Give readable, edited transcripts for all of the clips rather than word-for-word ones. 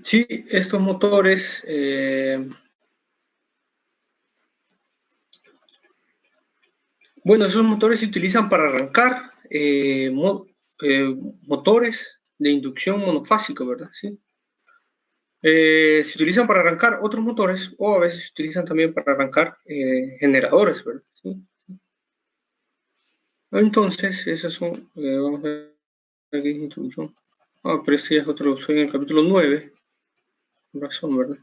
Sí, estos motores, bueno, esos motores se utilizan para arrancar motores de inducción monofásico, ¿verdad? Sí. Se utilizan para arrancar otros motores o a veces se utilizan también para arrancar generadores, ¿verdad? ¿Sí? Entonces, esas son, vamos a ver aquí introducción. Ah, pero este ya es otro, soy en el capítulo 9, con razón, ¿verdad?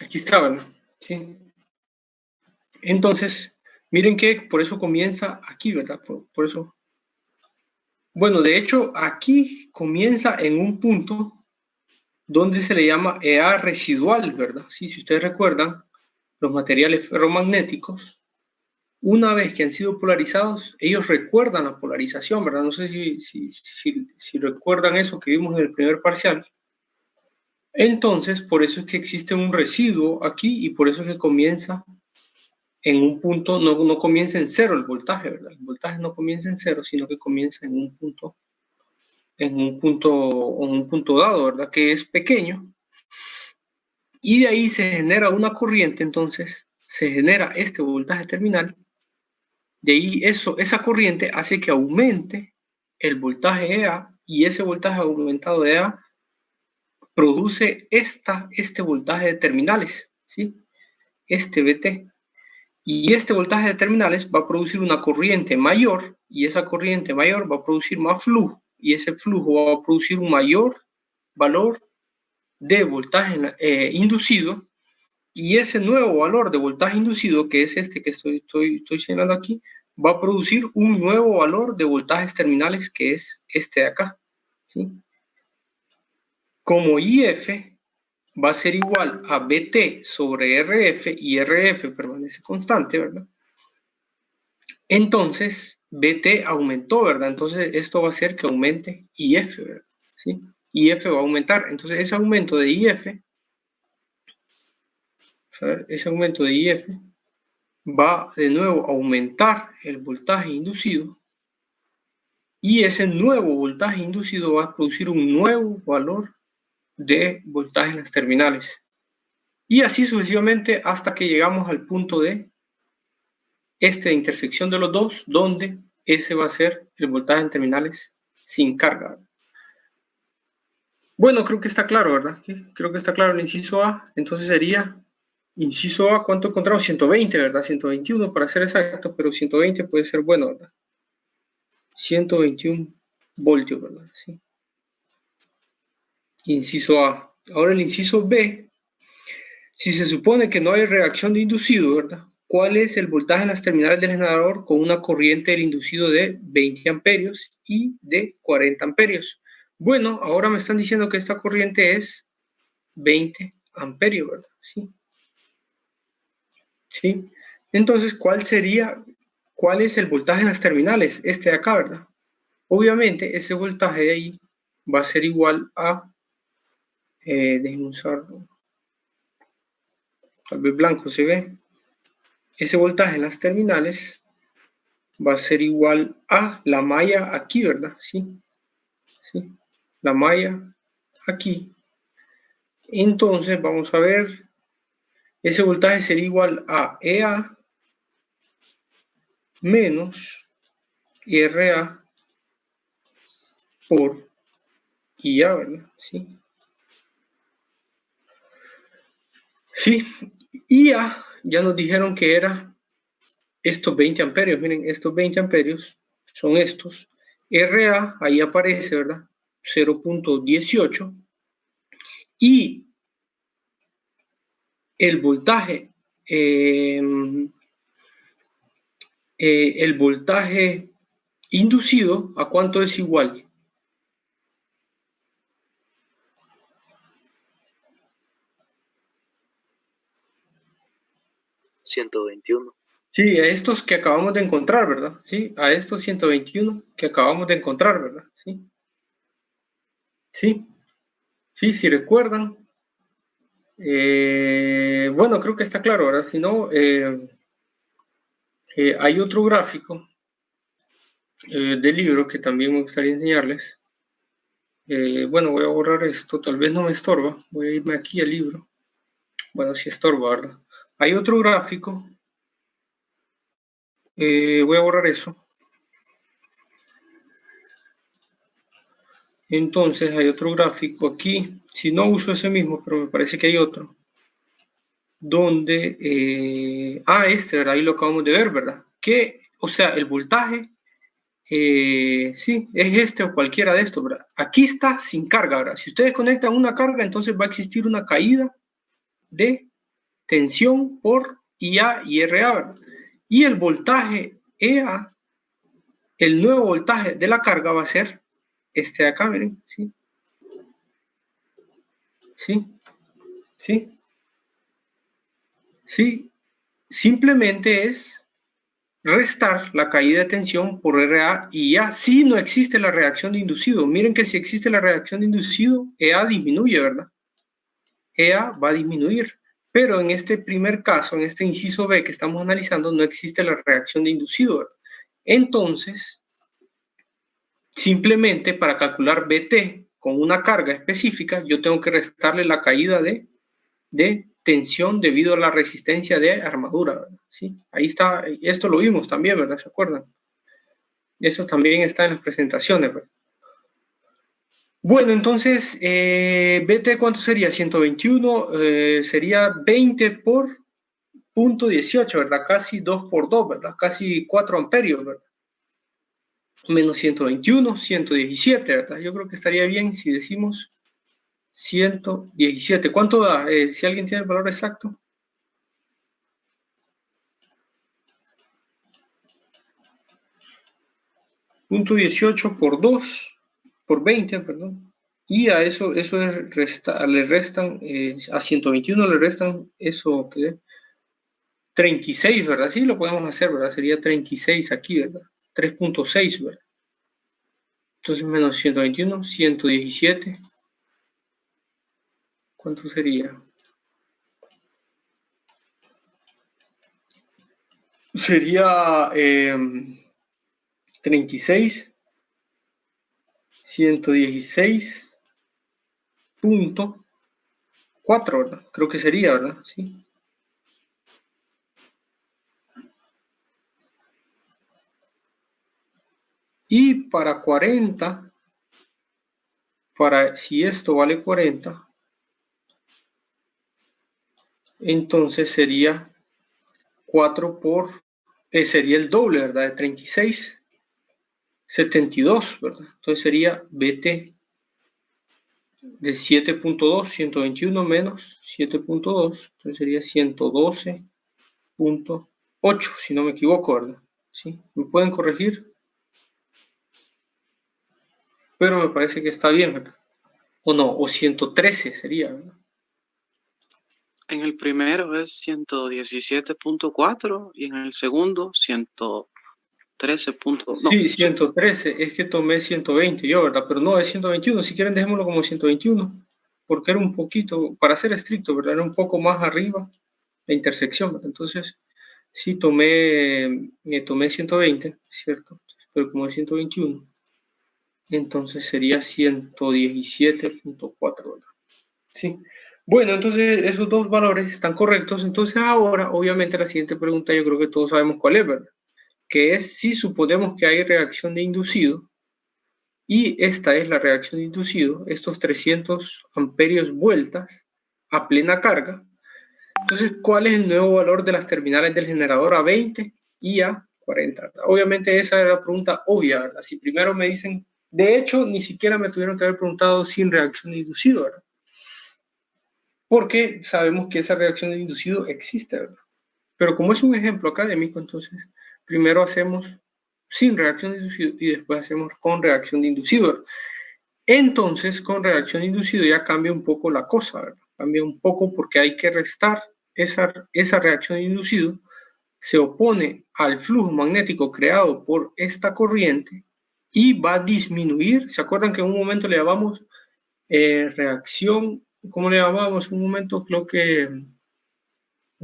Aquí está, ¿verdad? Sí. Entonces, miren que por eso comienza aquí, ¿verdad? Por eso. Bueno, de hecho, aquí comienza en un punto donde se le llama EA residual, ¿verdad? Sí, si ustedes recuerdan, los materiales ferromagnéticos, una vez que han sido polarizados, ellos recuerdan la polarización, ¿verdad? No sé si recuerdan eso que vimos en el primer parcial. Entonces, por eso es que existe un residuo aquí y por eso es que comienza en un punto, no comienza en cero el voltaje, ¿verdad? El voltaje no comienza en cero, sino que comienza en un punto dado, ¿verdad? Que es pequeño. Y de ahí se genera una corriente, entonces se genera este voltaje terminal. De ahí esa corriente hace que aumente el voltaje EA y ese voltaje aumentado de EA produce este voltaje de terminales, ¿sí? Este VT. Y este voltaje de terminales va a producir una corriente mayor y esa corriente mayor va a producir más flujo y ese flujo va a producir un mayor valor de voltaje inducido y ese nuevo valor de voltaje inducido, que es este que estoy señalando aquí, va a producir un nuevo valor de voltajes terminales que es este de acá, ¿sí? Como IF va a ser igual a BT sobre RF y RF permanece constante, ¿verdad? Entonces, BT aumentó, ¿verdad? Entonces, esto va a hacer que aumente IF, ¿verdad? ¿Sí? IF va a aumentar. Entonces, ese aumento de IF, ese aumento de IF va de nuevo a aumentar el voltaje inducido y ese nuevo voltaje inducido va a producir un nuevo valor de voltaje en las terminales. Y así sucesivamente hasta que llegamos al punto de intersección de los dos, donde ese va a ser el voltaje en terminales sin carga. Bueno, creo que está claro, ¿verdad? Sí, creo que está claro el inciso A. Entonces sería, inciso A, ¿cuánto encontramos? 120, ¿verdad? 121 para ser exacto, pero 120 puede ser bueno, ¿verdad? 121 voltios, ¿verdad? Sí. Inciso A. Ahora el inciso B, si se supone que no hay reacción de inducido, ¿verdad? ¿Cuál es el voltaje en las terminales del generador con una corriente del inducido de 20 amperios y de 40 amperios? Bueno, ahora me están diciendo que esta corriente es 20 amperios, ¿verdad? Sí. ¿Sí? Entonces, ¿cuál es el voltaje en las terminales? Este de acá, ¿verdad? Obviamente, ese voltaje de ahí va a ser igual a, déjenme usarlo, tal vez blanco se ve, ese voltaje en las terminales va a ser igual a la malla aquí, ¿verdad? Sí, sí, la malla aquí. Entonces, vamos a ver, ese voltaje sería igual a EA menos RA por IA, ¿verdad? Sí. Sí, IA ya nos dijeron que era estos 20 amperios. Miren, estos 20 amperios son estos. RA, ahí aparece, ¿verdad? 0.18. Y el voltaje, el voltaje inducido, ¿a cuánto es igual? ¿121? Sí, a estos que acabamos de encontrar, ¿verdad? Sí, a estos 121 que acabamos de encontrar, ¿verdad? Sí, sí, sí, si recuerdan. Bueno, creo que está claro, ¿verdad? Si no, Hay otro gráfico del libro que también me gustaría enseñarles. Bueno, voy a borrar esto, tal vez no me estorba. Voy a irme aquí al libro. Bueno, sí estorba, ¿verdad? Hay otro gráfico. Voy a borrar eso. Entonces hay otro gráfico aquí. Si no uso ese mismo, pero me parece que hay otro. Donde, este, ¿verdad? Ahí lo acabamos de ver, ¿verdad? Que, o sea, el voltaje, sí, es este o cualquiera de estos, ¿verdad? Aquí está sin carga, ¿verdad? Si ustedes conectan una carga, entonces va a existir una caída de tensión por IA y RA, ¿verdad? Y el voltaje EA, el nuevo voltaje de la carga va a ser este de acá, miren, ¿sí? ¿Sí? ¿Sí? ¿Sí? Simplemente es restar la caída de tensión por RA y IA si no existe la reacción de inducido. Miren que si existe la reacción de inducido, EA disminuye, ¿verdad? EA va a disminuir. Pero en este primer caso, en este inciso B que estamos analizando, no existe la reacción de inducido, ¿verdad? Entonces, simplemente para calcular BT con una carga específica, yo tengo que restarle la caída de tensión debido a la resistencia de armadura, ¿verdad? ¿Sí? Ahí está, esto lo vimos también, ¿verdad? ¿Se acuerdan? Eso también está en las presentaciones, ¿verdad? Bueno, entonces, BT, ¿cuánto sería? 121, sería 20 por punto 18, ¿verdad? Casi 2 por 2, ¿verdad? Casi 4 amperios, ¿verdad? Menos 121, 117, ¿verdad? Yo creo que estaría bien si decimos 117. ¿Cuánto da? Si alguien tiene el valor exacto. Punto 18 por 2, por 20, perdón. Y a eso le restan, a 121 le restan eso que 36, ¿verdad? Sí, lo podemos hacer, ¿verdad? Sería 36 aquí, ¿verdad? 3.6, ¿verdad? Entonces menos 121, 117. ¿Cuánto sería? Sería 36, 116.4, ¿verdad? Creo que sería, ¿verdad? Sí. Y para 40, si esto vale 40, entonces sería 4 por, sería el doble, ¿verdad? De 36, 72, ¿verdad? Entonces sería BT de 7.2, 121 menos 7.2, entonces sería 112.8, si no me equivoco, ¿verdad? ¿Sí? ¿Me pueden corregir? Pero me parece que está bien, ¿verdad? O no, o 113 sería, ¿verdad? En el primero es 117.4 y en el segundo 113. Sí, 113, es que tomé 120 yo, ¿verdad? Pero no, es 121, si quieren dejémoslo como 121, porque era un poquito, para ser estricto, ¿verdad? Era un poco más arriba la intersección, ¿verdad? Entonces, sí tomé 120, ¿cierto? Pero como es 121, entonces sería 117.4, ¿verdad? Sí. Bueno, entonces esos dos valores están correctos. Entonces ahora, obviamente, la siguiente pregunta yo creo que todos sabemos cuál es, ¿verdad? Que es si suponemos que hay reacción de inducido, y esta es la reacción de inducido, estos 300 amperios vueltas a plena carga. Entonces, ¿cuál es el nuevo valor de las terminales del generador a 20 y a 40? Obviamente esa era la pregunta obvia, ¿verdad? Si primero me dicen, de hecho, ni siquiera me tuvieron que haber preguntado sin reacción de inducido, ¿verdad? Porque sabemos que esa reacción de inducido existe, ¿verdad? Pero como es un ejemplo académico, entonces primero hacemos sin reacción de inducido y después hacemos con reacción de inducido, ¿verdad? Entonces, con reacción de inducido ya cambia un poco la cosa, ¿verdad? Cambia un poco porque hay que restar esa reacción de inducido, se opone al flujo magnético creado por esta corriente y va a disminuir. ¿Se acuerdan que en un momento le llamamos reacción? ¿Cómo le llamábamos? Un momento creo que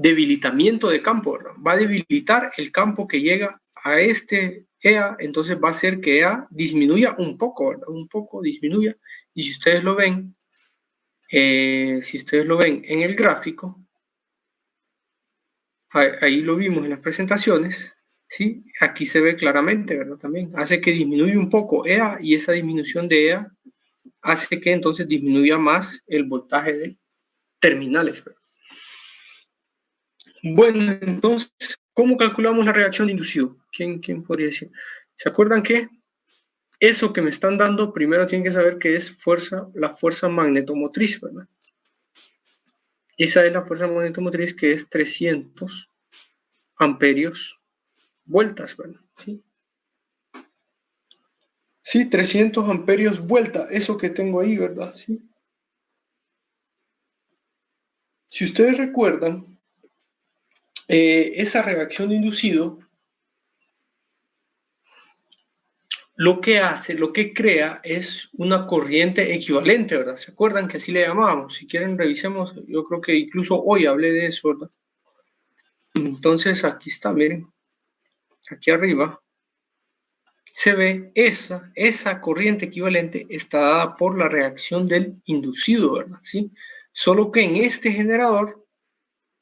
debilitamiento de campo, ¿verdad? Va a debilitar el campo que llega a este EA, entonces va a hacer que EA disminuya un poco, ¿verdad? Un poco disminuya. Y si ustedes lo ven, en el gráfico, ahí lo vimos en las presentaciones, ¿sí? Aquí se ve claramente, ¿verdad? También hace que disminuya un poco EA, y esa disminución de EA hace que entonces disminuya más el voltaje de terminales, ¿verdad? Bueno, entonces, ¿cómo calculamos la reacción de inducido? ¿Quién podría decir? ¿Se acuerdan que eso que me están dando, primero tienen que saber que es la fuerza magnetomotriz, ¿verdad? Esa es la fuerza magnetomotriz, que es 300 amperios vueltas, ¿verdad? ¿Sí? Sí, 300 amperios vuelta, eso que tengo ahí, ¿verdad? Sí. Si ustedes recuerdan, esa reacción de inducido, lo que crea es una corriente equivalente, ¿verdad? ¿Se acuerdan que así le llamábamos? Si quieren, revisemos. Yo creo que incluso hoy hablé de eso, ¿verdad? Entonces, aquí está, miren. Aquí arriba se ve esa corriente equivalente está dada por la reacción del inducido, ¿verdad? ¿Sí? Solo que en este generador,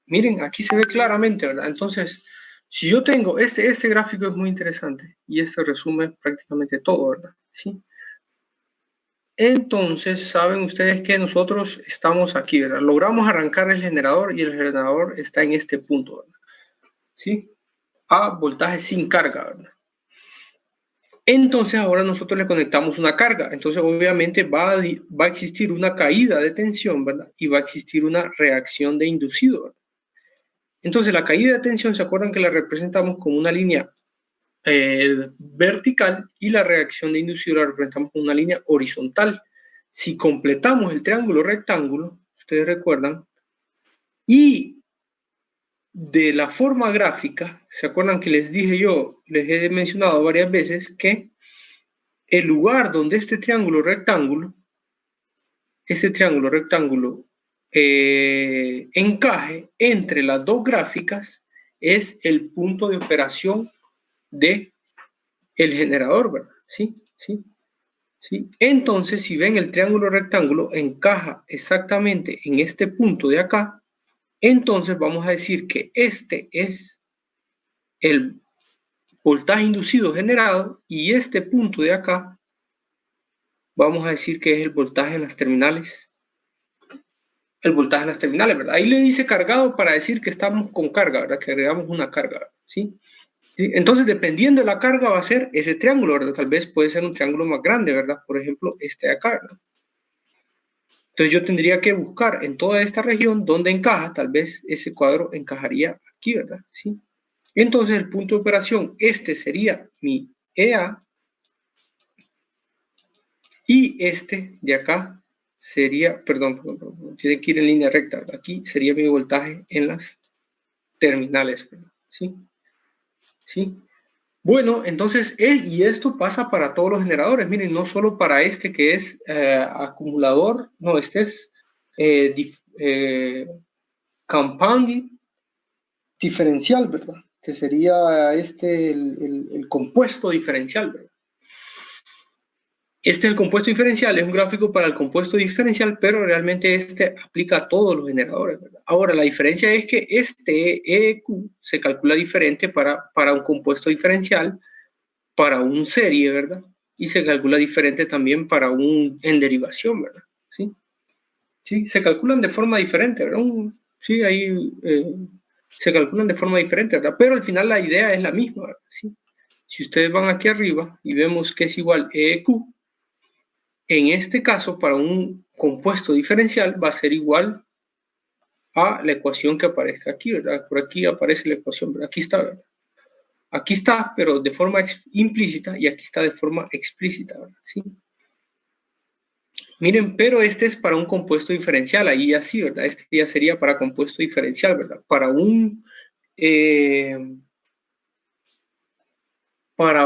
miren, aquí se ve claramente, ¿verdad? Entonces, si yo tengo este gráfico, es muy interesante, y este resume prácticamente todo, ¿verdad? ¿Sí? Entonces, saben ustedes que nosotros estamos aquí, ¿verdad? Logramos arrancar el generador, y el generador está en este punto, ¿verdad? ¿Sí? A voltaje sin carga, ¿verdad? Entonces ahora nosotros le conectamos una carga. Entonces obviamente va a existir una caída de tensión, ¿verdad? Y va a existir una reacción de inducido, ¿verdad? Entonces la caída de tensión, ¿se acuerdan que la representamos como una línea vertical, y la reacción de inducido la representamos como una línea horizontal? Si completamos el triángulo rectángulo, ustedes recuerdan, y de la forma gráfica, ¿se acuerdan que les he mencionado varias veces que el lugar donde este triángulo rectángulo encaje entre las dos gráficas es el punto de operación de el generador, ¿verdad? ¿Sí? ¿Sí? ¿Sí? Entonces, si ven, el triángulo rectángulo encaja exactamente en este punto de acá, entonces vamos a decir que este es el voltaje inducido generado, y este punto de acá vamos a decir que es el voltaje en las terminales. ¿Verdad? Ahí le dice cargado para decir que estamos con carga, ¿verdad? Que agregamos una carga, ¿sí? ¿Sí? Entonces, dependiendo de la carga, va a ser ese triángulo, ¿verdad? Tal vez puede ser un triángulo más grande, ¿verdad? Por ejemplo, este de acá, ¿verdad? Entonces yo tendría que buscar en toda esta región dónde encaja. Tal vez ese cuadro encajaría aquí, ¿verdad? ¿Sí? Entonces el punto de operación, este sería mi EA, y este de acá sería, perdón, tiene que ir en línea recta, ¿verdad? Aquí sería mi voltaje en las terminales, ¿verdad? ¿Sí? ¿Sí? Bueno, entonces, y esto pasa para todos los generadores. Miren, no solo para este que es acumulador, no, este es compounding diferencial, ¿verdad? Que sería el compuesto diferencial, ¿verdad? Este es el compuesto diferencial, es un gráfico para el compuesto diferencial, pero realmente este aplica a todos los generadores, ¿verdad? Ahora, la diferencia es que este EQ se calcula diferente para un compuesto diferencial, para un serie, ¿verdad? Y se calcula diferente también para en derivación, ¿verdad? ¿Sí? Sí, se calculan de forma diferente, ¿verdad? Sí, ahí se calculan de forma diferente, ¿verdad? Pero al final la idea es la misma, ¿verdad? ¿Sí? Si ustedes van aquí arriba y vemos que es igual EQ, en este caso, para un compuesto diferencial va a ser igual a la ecuación que aparezca aquí, ¿verdad? Por aquí aparece la ecuación, ¿verdad? Aquí está, ¿verdad? Aquí está, pero de forma implícita, y aquí está de forma explícita, ¿verdad? ¿Sí? Miren, pero este es para un compuesto diferencial, ahí ya sí, ¿verdad? Este ya sería para compuesto diferencial, ¿verdad? Para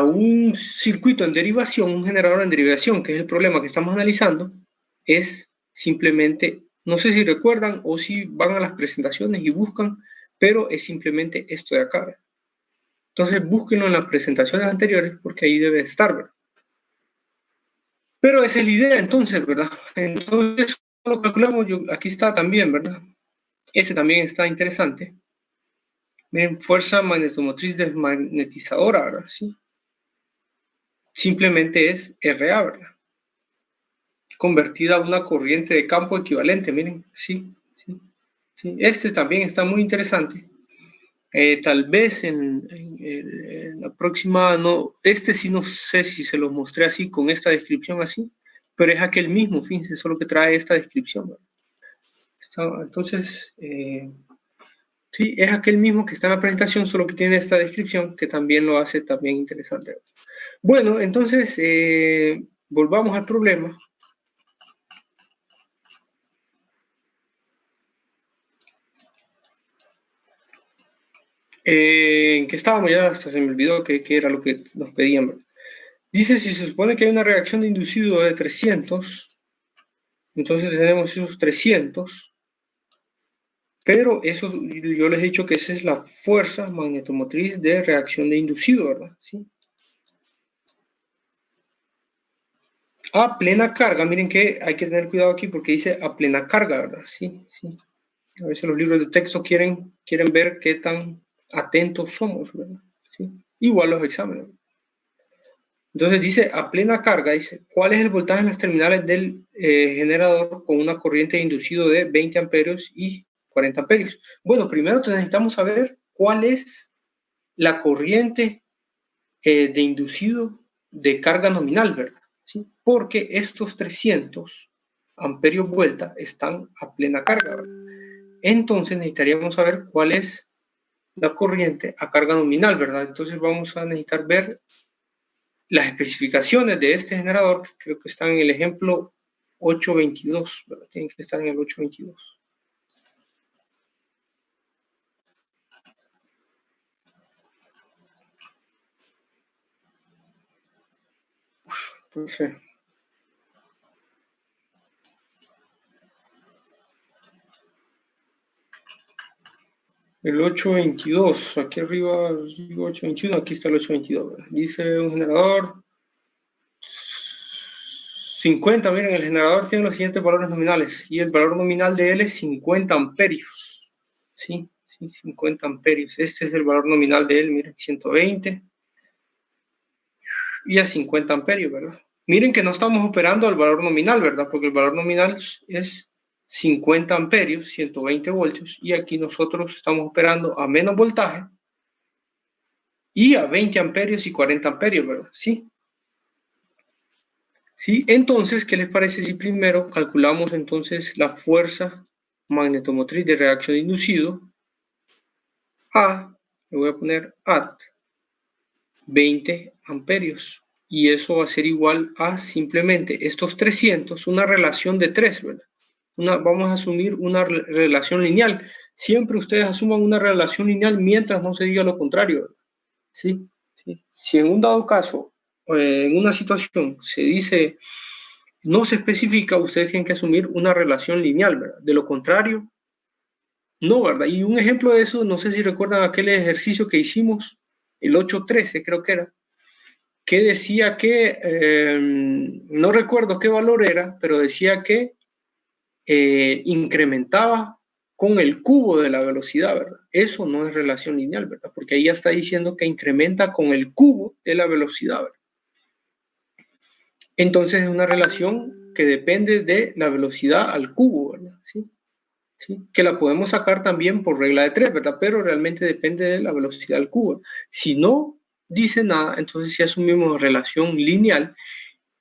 un circuito en derivación, un generador en derivación, que es el problema que estamos analizando, es simplemente, no sé si recuerdan o si van a las presentaciones y buscan, pero es simplemente esto de acá, ¿verdad? Entonces búsquenlo en las presentaciones anteriores porque ahí debe estar, ¿verdad? Pero esa es la idea entonces, ¿verdad? Entonces, lo calculamos, aquí está también, ¿verdad? Ese también está interesante. Miren, fuerza magnetomotriz desmagnetizadora, ¿verdad? ¿Sí? Simplemente es RA, ¿verdad? Convertida a una corriente de campo equivalente, miren, sí, sí, sí. Este también está muy interesante. Tal vez en la próxima, no, este sí no sé si se los mostré así, con esta descripción así, pero es aquel mismo, fíjense, solo que trae esta descripción, ¿verdad? Entonces, sí, es aquel mismo que está en la presentación, solo que tiene esta descripción que también lo hace también interesante. Bueno, entonces, volvamos al problema. ¿En qué estábamos? Ya hasta se me olvidó qué era lo que nos pedían. Dice, si se supone que hay una reacción de inducido de 300, entonces tenemos esos 300, pero eso yo les he dicho que esa es la fuerza magnetomotriz de reacción de inducido, ¿verdad? ¿Sí? A plena carga, miren que hay que tener cuidado aquí porque dice a plena carga, ¿verdad? Sí, sí. A veces los libros de texto quieren ver qué tan atentos somos, ¿verdad? ¿Sí? Igual los exámenes. Entonces dice a plena carga, dice, ¿cuál es el voltaje en las terminales del generador con una corriente de inducido de 20 amperios y 40 amperios? Bueno, primero necesitamos saber cuál es la corriente de inducido de carga nominal, ¿verdad? ¿Sí? Porque estos 300 amperios vuelta están a plena carga, ¿verdad? Entonces necesitaríamos saber cuál es la corriente a carga nominal, ¿verdad? Entonces vamos a necesitar ver las especificaciones de este generador, que creo que están en el ejemplo 822, ¿verdad? Tienen que estar en el 822. Entonces, el 822, aquí arriba digo 821, aquí está el 822, ¿verdad? Dice un generador 50, miren, el generador tiene los siguientes valores nominales y el valor nominal de él es 50 amperios, ¿sí? Sí, 50 amperios, este es el valor nominal de él, miren, 120 y a 50 amperios, ¿verdad? Miren que no estamos operando al valor nominal, ¿verdad? Porque el valor nominal es 50 amperios, 120 voltios, y aquí nosotros estamos operando a menos voltaje y a 20 amperios y 40 amperios, ¿verdad? Sí. Sí, entonces, ¿qué les parece si primero calculamos entonces la fuerza magnetomotriz de reacción de inducido a, le voy a poner at 20 amperios, y eso va a ser igual a simplemente estos 300, una relación de 3, ¿verdad? Vamos a asumir una relación lineal. Siempre ustedes asuman una relación lineal mientras no se diga lo contrario, ¿verdad? ¿Sí? ¿Sí? Si en un dado caso, en una situación, se dice, no se especifica, ustedes tienen que asumir una relación lineal, ¿verdad? De lo contrario, no, ¿verdad? Y un ejemplo de eso, no sé si recuerdan aquel ejercicio que hicimos, el 813 creo que era, que decía que, no recuerdo qué valor era, pero decía que incrementaba con el cubo de la velocidad, ¿verdad? Eso no es relación lineal, ¿verdad? Porque ahí ya está diciendo que incrementa con el cubo de la velocidad, ¿verdad? Entonces es una relación que depende de la velocidad al cubo, ¿verdad? ¿Sí? ¿Sí? Que la podemos sacar también por regla de 3, ¿verdad? Pero realmente depende de la velocidad al cubo. Si no dice nada, entonces si asumimos relación lineal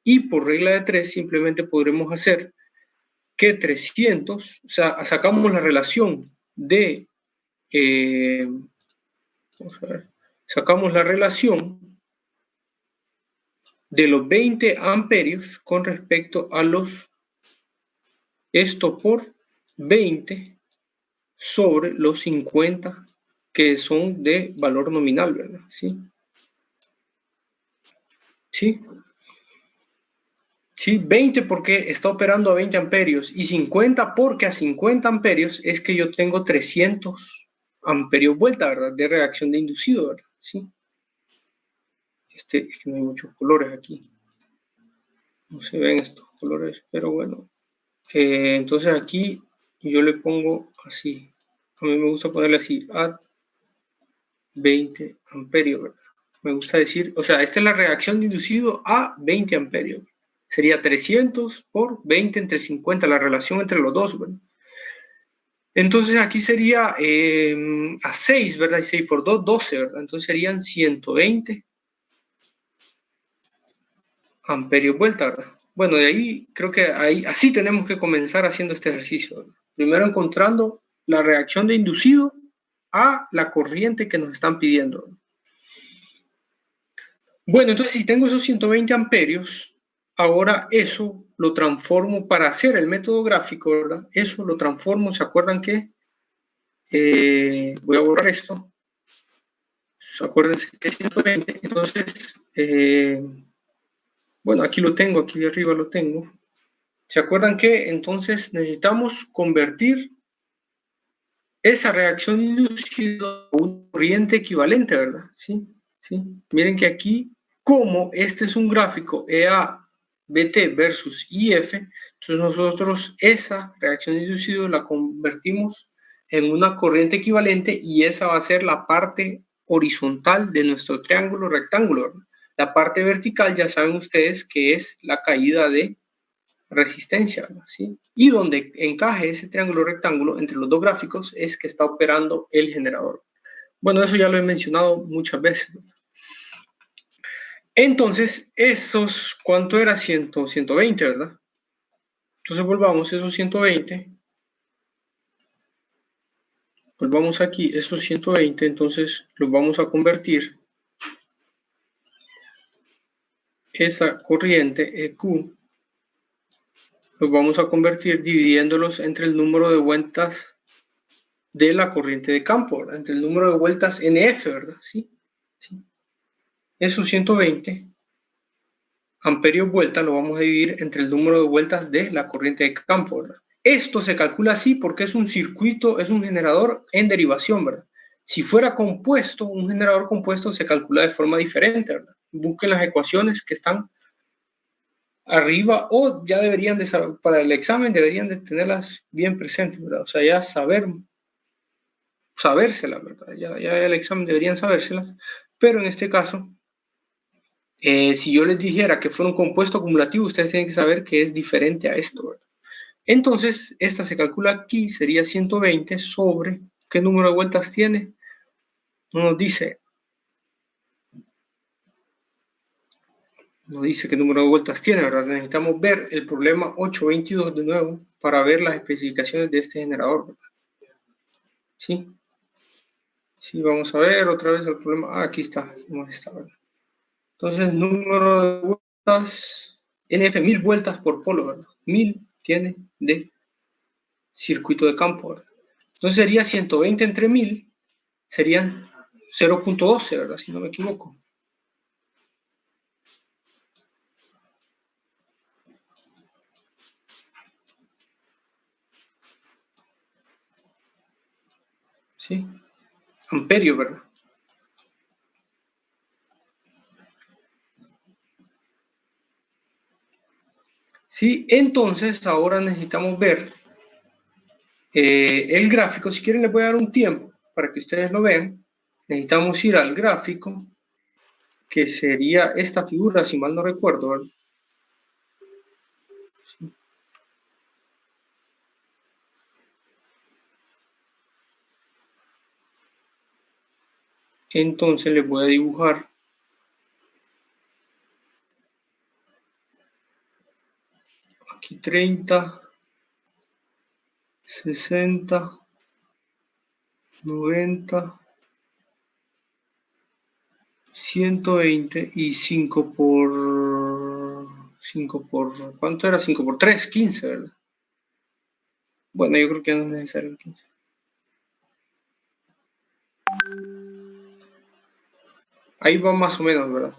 y por regla de 3 simplemente podremos hacer que 300, o sea, sacamos la relación de, vamos a ver, sacamos la relación de los 20 amperios con respecto a esto por 20 sobre los 50 que son de valor nominal, ¿verdad? ¿Sí? ¿Sí? Sí, 20 porque está operando a 20 amperios y 50 porque a 50 amperios es que yo tengo 300 amperios vuelta, ¿verdad? De reacción de inducido, ¿verdad? Sí. Es que no hay muchos colores aquí. No se ven estos colores, pero bueno. Entonces aquí yo le pongo así. A mí me gusta ponerle así, a 20 amperios, ¿verdad? Me gusta decir, o sea, esta es la reacción de inducido a 20 amperios. Sería 300 por 20 entre 50, la relación entre los dos, ¿verdad? Entonces aquí sería a 6, ¿verdad? Y 6 por 2, 12, ¿verdad? Entonces serían 120 amperios vuelta, ¿verdad? Bueno, de ahí creo que ahí, así tenemos que comenzar haciendo este ejercicio, ¿verdad? Primero encontrando la reacción de inducido a la corriente que nos están pidiendo, ¿verdad? Bueno, entonces si tengo esos 120 amperios, ahora eso lo transformo para hacer el método gráfico, ¿verdad? Eso lo transformo, ¿se acuerdan que? Voy a borrar esto. Acuérdense que es 120, entonces, bueno, aquí lo tengo, aquí arriba lo tengo. ¿Se acuerdan que entonces necesitamos convertir esa reacción inducida a una corriente equivalente, ¿verdad? Sí, sí. Miren que aquí, como este es un gráfico EA-BT versus IF, entonces nosotros esa reacción inducida la convertimos en una corriente equivalente y esa va a ser la parte horizontal de nuestro triángulo rectángulo, ¿verdad? La parte vertical ya saben ustedes que es la caída de resistencia, ¿sí? Y donde encaje ese triángulo rectángulo entre los dos gráficos es que está operando el generador. Bueno, eso ya lo he mencionado muchas veces. Entonces, esos, ¿cuánto era? 120, ¿verdad? Entonces volvamos esos 120. Volvamos aquí, esos 120, entonces los vamos a convertir. Esa corriente EQ los vamos a convertir dividiéndolos entre el número de vueltas de la corriente de campo, ¿verdad? Entre el número de vueltas NF, ¿verdad? Sí, sí. Esos 120 amperios vuelta lo vamos a dividir entre el número de vueltas de la corriente de campo, ¿verdad? Esto se calcula así porque es un circuito, es un generador en derivación, ¿verdad? Si fuera compuesto, un generador compuesto se calcula de forma diferente, ¿verdad? Busquen las ecuaciones que están arriba o ya deberían de saber, para el examen deberían de tenerlas bien presentes, ¿verdad? O sea, ya sabérselas, ¿verdad? Ya el examen deberían sabérselas, pero en este caso, si yo les dijera que fuera un compuesto acumulativo, ustedes tienen que saber que es diferente a esto, ¿verdad? Entonces, esta se calcula aquí, sería 120 sobre, ¿qué número de vueltas tiene? No nos dice. No dice qué número de vueltas tiene, ¿verdad? Necesitamos ver el problema 822 de nuevo para ver las especificaciones de este generador, ¿verdad? ¿Sí? Sí, vamos a ver otra vez el problema. Ah, aquí está, ¿verdad? Entonces, número de vueltas, NF, 1000 vueltas por polo, ¿verdad? 1000 tiene de circuito de campo, ¿verdad? Entonces sería 120 entre 1000, serían 0.12, ¿verdad? Si no me equivoco. ¿Sí? Amperio, ¿verdad? Sí, entonces ahora necesitamos ver el gráfico. Si quieren les voy a dar un tiempo para que ustedes lo vean. Necesitamos ir al gráfico, que sería esta figura, si mal no recuerdo, ¿verdad? Sí. Entonces les voy a dibujar aquí 30, 60, 90, 120 y 5 por, ¿cuánto era? 5 por 3, 15, ¿verdad? Bueno, yo creo que no es necesario el 15. Ahí va más o menos, ¿verdad?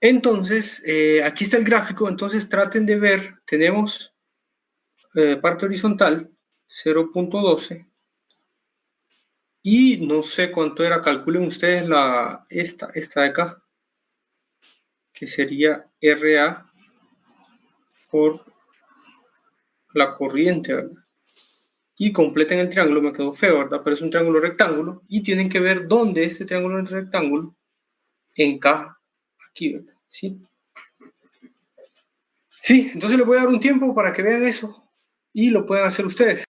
Entonces, aquí está el gráfico, entonces traten de ver, tenemos parte horizontal 0.12 y no sé cuánto era, calculen ustedes esta de acá, que sería RA por la corriente, ¿verdad? Y completen el triángulo, me quedó feo, ¿verdad? Pero es un triángulo rectángulo y tienen que ver dónde este triángulo rectángulo encaja aquí, ¿verdad? ¿Sí? Sí, entonces les voy a dar un tiempo para que vean eso y lo puedan hacer ustedes.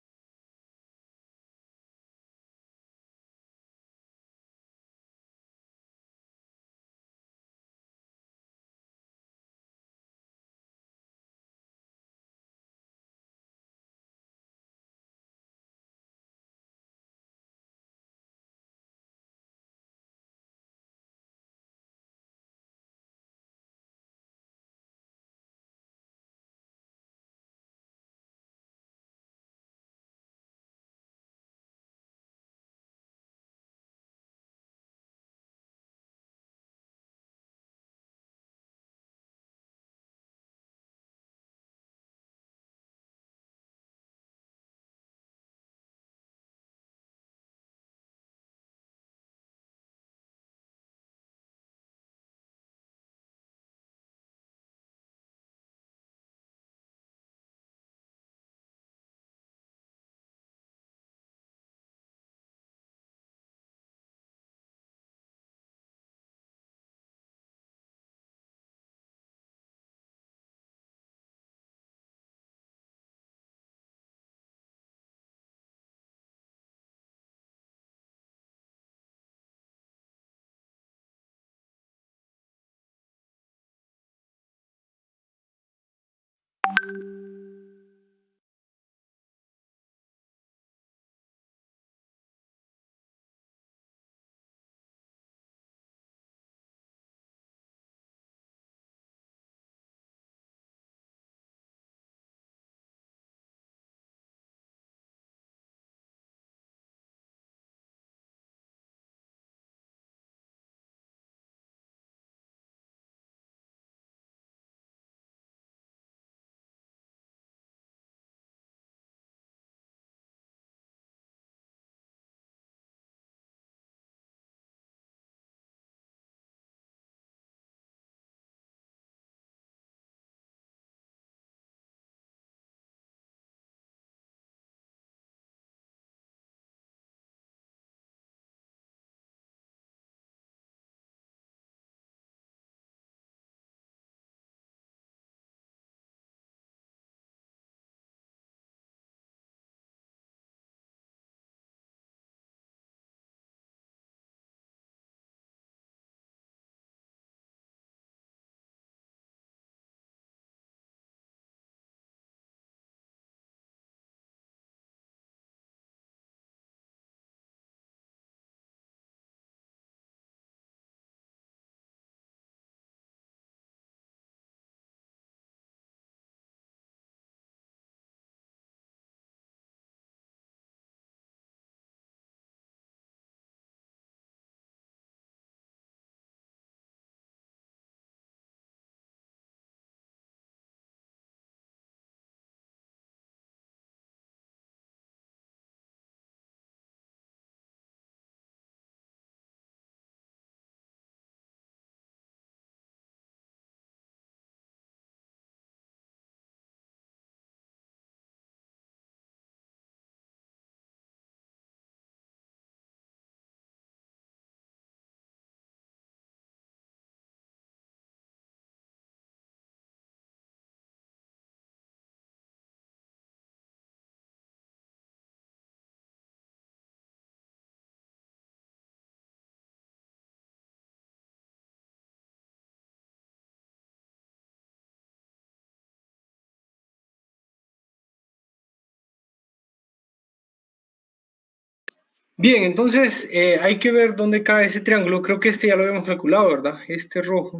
Bien, entonces hay que ver dónde cae ese triángulo. Creo que este ya lo habíamos calculado, ¿verdad? Este rojo.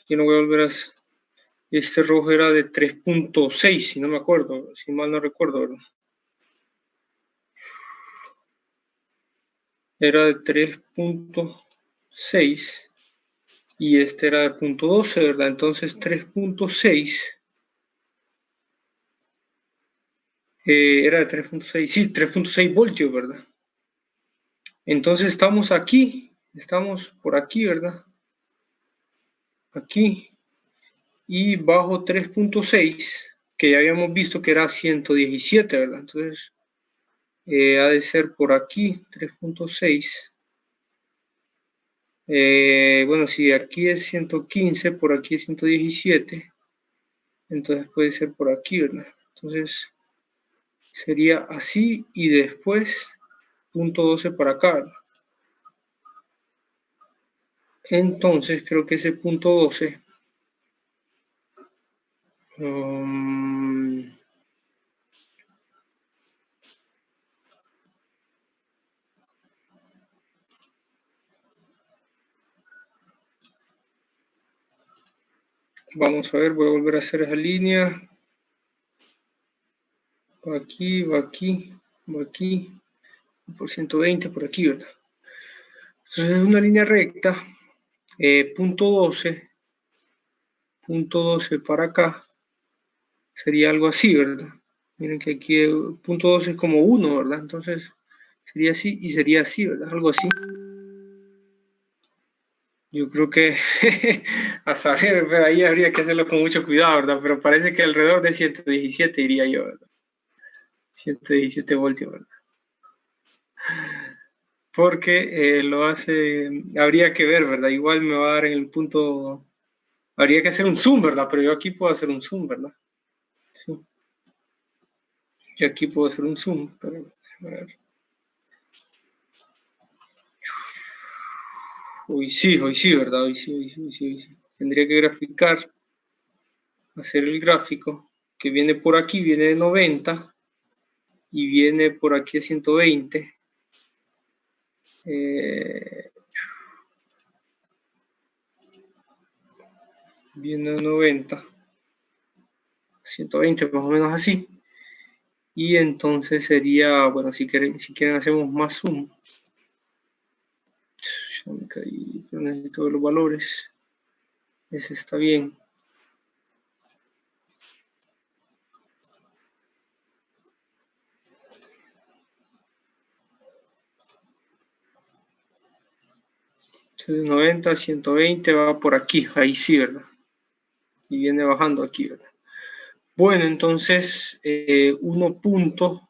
Yo no voy a volver a... Este rojo era de 3.6, si no me acuerdo, si mal no recuerdo, ¿verdad? Era de 3.6. y este era de punto 12, ¿verdad? Entonces 3.6 era de 3.6, sí, 3.6 voltios, ¿verdad? Entonces estamos aquí, estamos por aquí, ¿verdad? Aquí, y bajo 3.6, que ya habíamos visto que era 117, ¿verdad? Entonces ha de ser por aquí, 3.6. Bueno, si aquí es 115, por aquí es 117, entonces puede ser por aquí, ¿verdad? Entonces sería así y después punto 12 para acá, ¿verdad? Entonces creo que ese punto 12 vamos a ver, voy a volver a hacer esa línea. Va aquí, va aquí, va aquí, por 120 por aquí, ¿verdad? Entonces es una línea recta, punto 12 para acá, sería algo así, ¿verdad? Miren que aquí punto 12 es como 1, ¿verdad? Entonces sería así y sería así, ¿verdad? Algo así. Yo creo que a saber, pero ahí habría que hacerlo con mucho cuidado, ¿verdad? Pero parece que alrededor de 117 diría yo, ¿verdad? 117 voltios, ¿verdad? Porque lo hace, habría que ver, ¿verdad? Igual me va a dar en el punto, habría que hacer un zoom, ¿verdad? Pero yo aquí puedo hacer un zoom, ¿verdad? Sí. Yo aquí puedo hacer un zoom, pero a ver. Hoy sí, ¿verdad? Hoy sí. Tendría que graficar, hacer el gráfico, que viene por aquí, viene de 90 y viene por aquí a 120. Viene de 90, 120 más o menos así. Y entonces sería, bueno, si quieren hacemos más zoom. Ya me caí, pero necesito ver los valores. Ese está bien. Entonces 90, 120 va por aquí, ahí sí, ¿verdad? Y viene bajando aquí, ¿verdad? Bueno, entonces 1 punto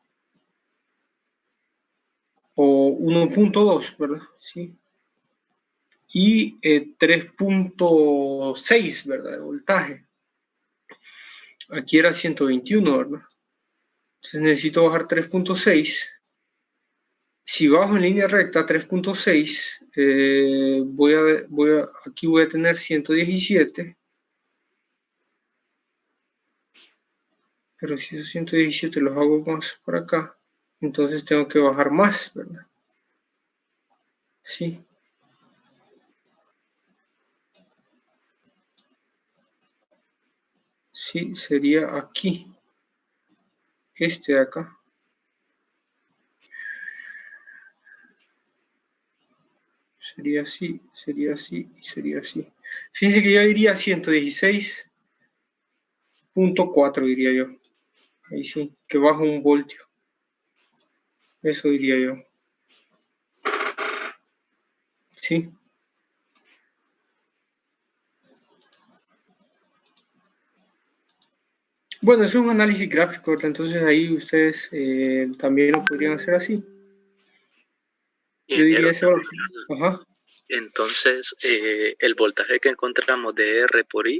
o 1.2, ¿verdad? Sí. Y 3.6, ¿verdad? De voltaje. Aquí era 121, ¿verdad? Entonces necesito bajar 3.6. Si bajo en línea recta 3.6, aquí voy a tener 117. Pero si esos 117 los hago más por acá, entonces tengo que bajar más, ¿verdad? Sí. Sí, sería aquí. Este de acá. Sería así y sería así. Fíjense que yo diría 116.4, diría yo. Ahí sí, que bajo un voltio. Eso diría yo. Sí. Bueno, eso es un análisis gráfico, ¿verdad? Entonces ahí ustedes también lo podrían hacer así. Yo diría eso. Ajá. Entonces, el voltaje que encontramos de R por I,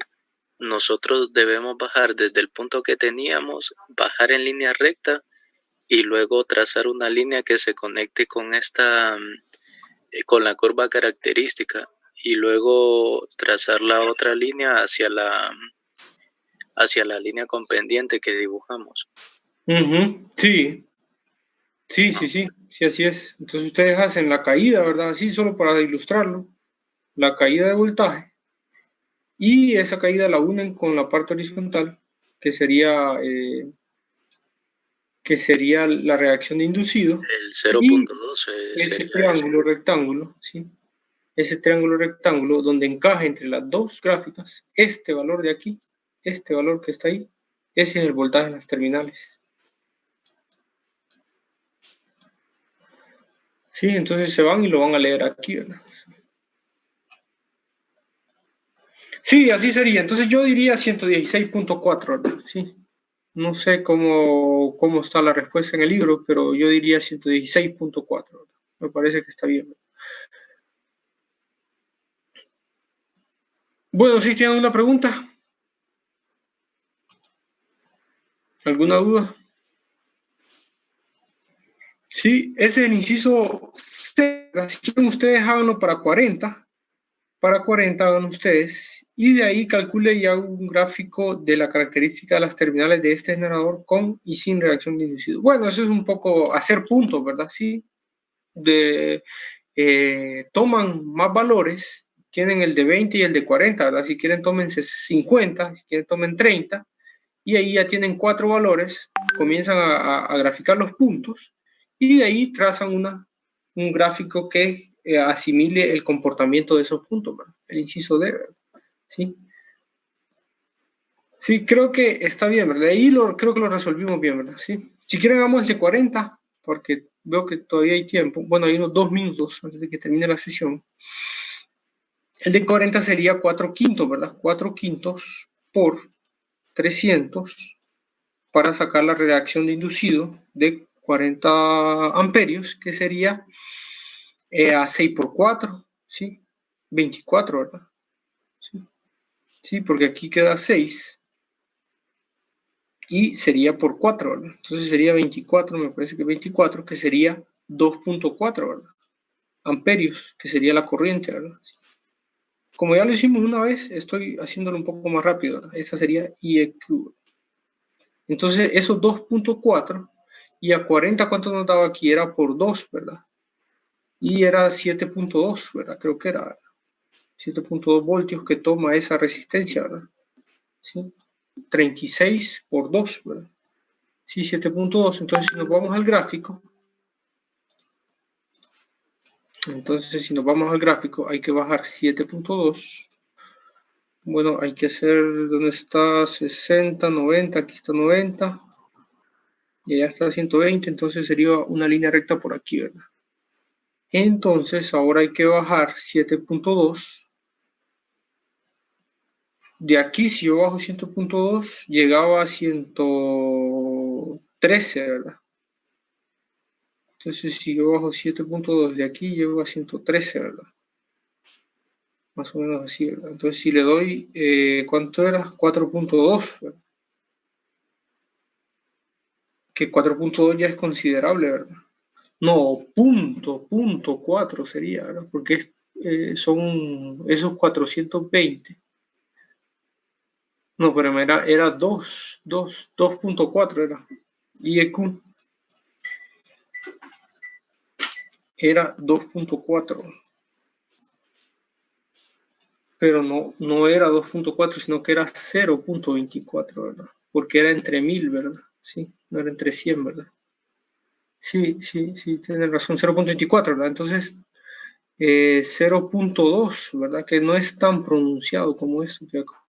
nosotros debemos bajar desde el punto que teníamos, bajar en línea recta y luego trazar una línea que se conecte con con la curva característica y luego trazar la otra línea hacia la línea con pendiente que dibujamos. Sí. Sí, así es. Entonces ustedes hacen la caída, ¿verdad? Así solo para ilustrarlo, la caída de voltaje, y esa caída la unen con la parte horizontal, que sería la reacción de inducido, El y 0.12 ese sería eso. triángulo rectángulo, ¿sí? ese triángulo rectángulo donde encaja entre las dos gráficas, este valor de aquí, este valor que está ahí, ese es el voltaje en las terminales. Sí, entonces se van y lo van a leer aquí, ¿verdad? Sí, así sería. Entonces yo diría 116.4, ¿verdad? Sí. No sé cómo está la respuesta en el libro, pero yo diría 116.4. Me parece que está bien. Bueno, si tienen una pregunta. ¿Alguna duda? Sí, ese es el inciso C. Si quieren ustedes, háganlo para 40. Para 40 hagan ustedes. Y de ahí calcule ya un gráfico de la característica de las terminales de este generador con y sin reacción de inducido. Bueno, eso es un poco hacer puntos, ¿verdad? Sí. Toman más valores, tienen el de 20 y el de 40, ¿verdad? Si quieren tomen 50, si quieren tomen 30, y ahí ya tienen 4 valores, comienzan a graficar los puntos, y de ahí trazan un gráfico que asimile el comportamiento de esos puntos, ¿verdad? El inciso D, ¿verdad? ¿Sí? Sí, creo que está bien, ¿verdad? Ahí creo que lo resolvimos bien, ¿verdad? Sí. Si quieren, hagamos el de 40, porque veo que todavía hay tiempo. Bueno, hay unos 2 minutos antes de que termine la sesión. El de 40 sería 4 quintos, ¿verdad? 4 quintos por 300 para sacar la reacción de inducido de 40 amperios, que sería a 6 por 4, ¿sí? 24, ¿verdad? Sí, sí, porque aquí queda 6. Y sería por 4, ¿verdad? Entonces sería 24, me parece que 24, que sería 2.4, ¿verdad? Amperios, que sería la corriente, ¿verdad? Como ya lo hicimos una vez, estoy haciéndolo un poco más rápido, ¿verdad? Esa sería IEQ. Entonces, esos 2.4 y a 40, ¿cuánto nos daba aquí? Era por 2, ¿verdad? Y era 7.2, ¿verdad? Creo que era 7.2 voltios que toma esa resistencia, ¿verdad? ¿Sí? 36 por 2, ¿verdad? Sí, 7.2. Entonces, si nos vamos al gráfico, hay que bajar 7.2. Bueno, hay que hacer, ¿dónde está? 60, 90, aquí está 90. Y allá está 120, entonces sería una línea recta por aquí, ¿verdad? Entonces, ahora hay que bajar 7.2. De aquí, si yo bajo 7.2, llegaba a 113, ¿verdad? Entonces, si yo bajo 7.2 de aquí, llego a 113, ¿verdad? Más o menos así, ¿verdad? Entonces, si le doy, ¿cuánto era? 4.2, ¿verdad? Que 4.2 ya es considerable, ¿verdad? No, punto 4 sería, ¿verdad? Porque son esos 420. No, pero era 2.4 era. IEQ era 2.4. Pero no era 2.4, sino que era 0.24, ¿verdad? Porque era entre 1000, ¿verdad? Sí, no era entre 100, ¿verdad? Sí, tienen razón, 0.24, ¿verdad? Entonces, 0.2, ¿verdad? Que no es tan pronunciado como eso que